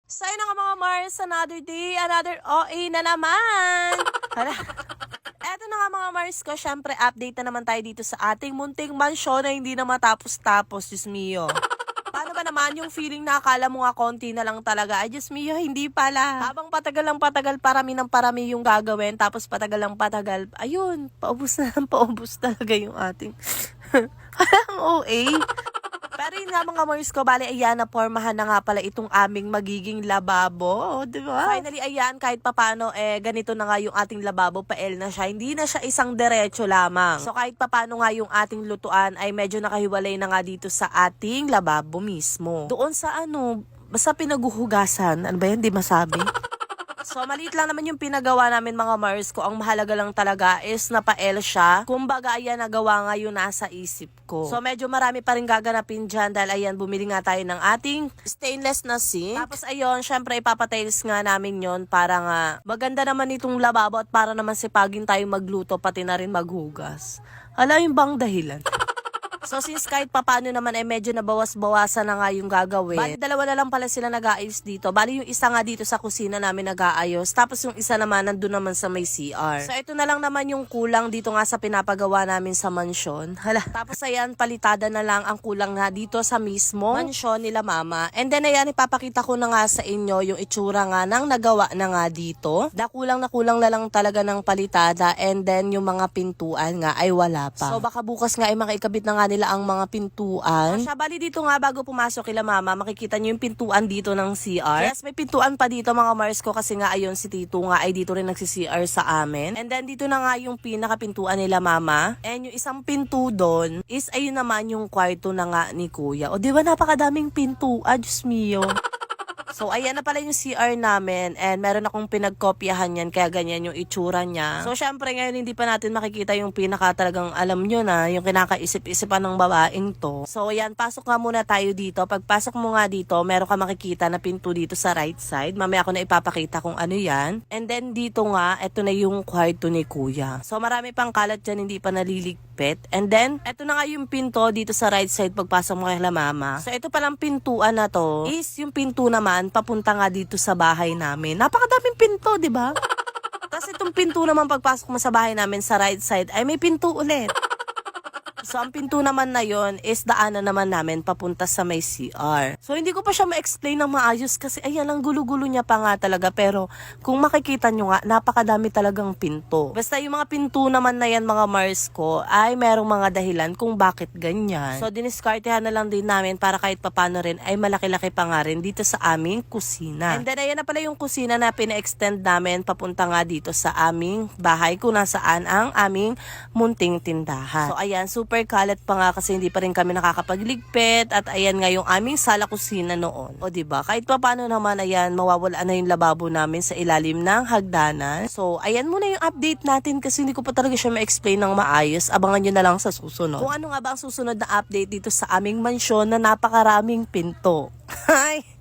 So yun na nga mga Mars, another day, another OA na naman. Hala. Eto na nga mga Mars ko, syempre update na naman tayo dito sa ating munting mansyon na hindi na matapos-tapos, Diyos mio. Paano ba naman yung feeling na akala mo nga konti na lang talaga? Ay, Diyos mio, hindi pala. Habang patagal lang patagal, parami ng parami yung gagawin, tapos patagal lang patagal, ayun, paubos na lang, paubos talaga yung ating halang OA. Pero yun nga mga Mars ko, bali ayan, napormahan na nga pala itong aming magiging lababo, di ba? Finally ayan, kahit papano, ganito na nga yung ating lababo, pael na siya. Hindi na siya isang diretso lamang. So kahit papano nga yung ating lutuan ay medyo nakahiwalay na nga dito sa ating lababo mismo. Doon sa basta pinaguhugasan, ano ba yan, di masabi? So, maliit lang naman yung pinagawa namin mga Mars ko. Ang mahalaga lang talaga is napa-L siya. Kumbaga, ayan, nagawa nga yung nasa isip ko. So, medyo marami pa rin gaganapin dyan dahil ayan, bumili nga tayo ng ating stainless na sink. Tapos, ayun, syempre, ipapatiles nga namin yon para nga maganda naman itong lababo at para naman sipagin tayo magluto pati na rin maghugas. Hala, yung bang dahilan? So since kahit papano naman ay medyo nabawas-bawasan na nga yung gagawin. Bali dalawa na lang pala sila nag-aayos dito. Bali yung isa nga dito sa kusina namin nag-aayos. Tapos yung isa naman nandun naman sa may CR. So ito na lang naman yung kulang dito nga sa pinapagawa namin sa mansyon. Hala. Tapos ayan, palitada na lang ang kulang nga dito sa mismo mansyon nila mama. And then ayan, ipapakita ko na nga sa inyo yung itsura nga ng nagawa na nga dito. Kulang na lang talaga ng palitada. And then yung mga pintuan nga ay wala pa. So baka bukas nga ay makaikabit na nga nila ang mga pintuan. Siya, bali dito nga bago pumasok kila mama, makikita nyo yung pintuan dito ng CR. Yes, may pintuan pa dito mga Mars ko kasi nga ayun si Tito nga ay dito rin nagsi-CR sa amin. And then dito na nga yung pinaka-pintuan nila mama. And yung isang pinto doon is ayun naman yung kwarto na nga ni Kuya. O di ba napakadaming pintuan, Diyos mio. So, ayan na pala yung CR namin and meron akong pinagkopyahan yan kaya ganyan yung itsura niya. So, syempre ngayon hindi pa natin makikita yung pinaka talagang alam nyo na yung kinakaisip-isipan ng babaeng to. So, ayan, pasok nga muna tayo dito. Pagpasok mo nga dito, meron ka makikita na pinto dito sa right side. Mamaya ako na ipapakita kung ano yan. And then dito nga, eto na yung kwarto ni Kuya. So, marami pang kalat dyan, hindi pa naliligpit. And then, eto na nga yung pinto dito sa right side pagpasok mo kay la mama. So, ito palang pintuan na to is yung pinto naman papunta nga dito sa bahay namin. Napakadaming pinto, di ba? Tapos itong pinto naman pagpasok mo sa bahay namin sa right side ay may pinto ulit. So, ang pinto naman na yon is daanan naman namin papunta sa may CR. So, hindi ko pa siya ma-explain ng maayos kasi ayan, ang gulo-gulo niya pa nga talaga. Pero, kung makikita nyo nga, napakadami talagang pinto. Basta yung mga pinto naman na yan mga Mars ko ay merong mga dahilan kung bakit ganyan. So, diniskartehan na lang din namin para kahit papano rin ay malaki-laki pa nga rin dito sa aming kusina. And then, ayan na pala yung kusina na pina-extend namin papunta nga dito sa aming bahay kung nasaan ang aming munting tindahan. So, ayan, super kalat pa nga kasi hindi pa rin kami nakakapagligpit at ayan nga yung aming sala kusina noon. O diba? Kahit pa paano naman ayan, mawawala na yung lababo namin sa ilalim ng hagdanan. So, ayan muna yung update natin kasi hindi ko pa talaga siya ma-explain ng maayos. Abangan nyo na lang sa susunod. Kung ano nga ba ang susunod na update dito sa aming mansyon na napakaraming pinto. Hi!